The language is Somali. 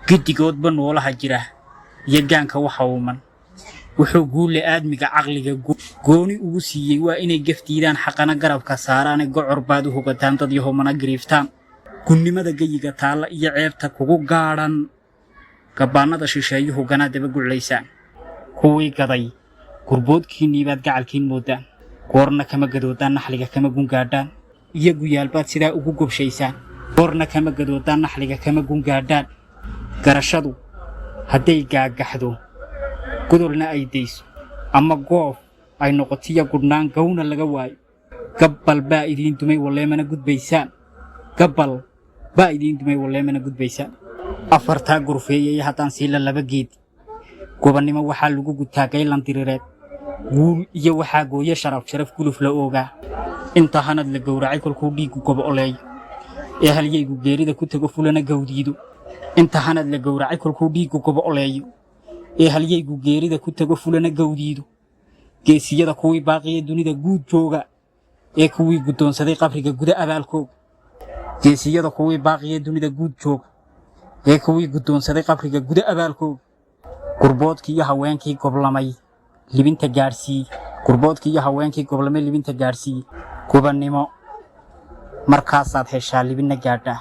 giddigood ba noolaha jira yagaanka waxa uu man wuxuu guule aadmiga caqliga gooni ugu siiyay waa inay gaftiidaan xaqana garabka saaraan gocor baad u hogataan dad yahomana gariiftaan kunnimada gayiga taala iyo ceebta kugu gaadhan gabaanada shisheeyuhu ganaadaba guclaysaan kuwii gaday gurboodkiinii baad gacalkiin moodaan goorna kama gadoodaan naxliga kama gungaadhaan iyagu yaalbaad sidaa ugu gobshaysaan goorna kama gadoodaan naxliga kama gungaadhaan garashadu hadday gaagaxdo godolna ay deyso ama goof ay noqotiya gudnaan gawna laga waayo gabbal baa idiin dumay waleemana gudbaysaan gabbal baa idiin dumay waleemana gudbaysaan afartaa gurfeeyay haddaan siila laba geed gobannimo waxaa lagu gutaa gaylan dirireed guul iyo waxaa gooye sharaf guluf la oogaa inta hanad la gowracay kolkuu dhiigu gobo oleeyo ee halyaygu geerida ku tago fulana gawdiido inta hanad la gowracay kolkuu dhiigu gobo oleeyo ee halyaygu geerida ku tago fulana gawdiido geesiyada kuwii baaqiya dunida guud jooga ee kuwii guddoonsaday qabriga guda abaalkooga geesiyada kuwii baaqiya dunida guud jooga ee kuwii guddoonsaday qabriga guda abaalkooga gurboodkii iyo haweenkii goblamay libinta gaarsiiyey gurboodkii iyo haweenkii goblamay libinta gaarsiiyey gobannimo markaasaad heshaa libinna gaadhaa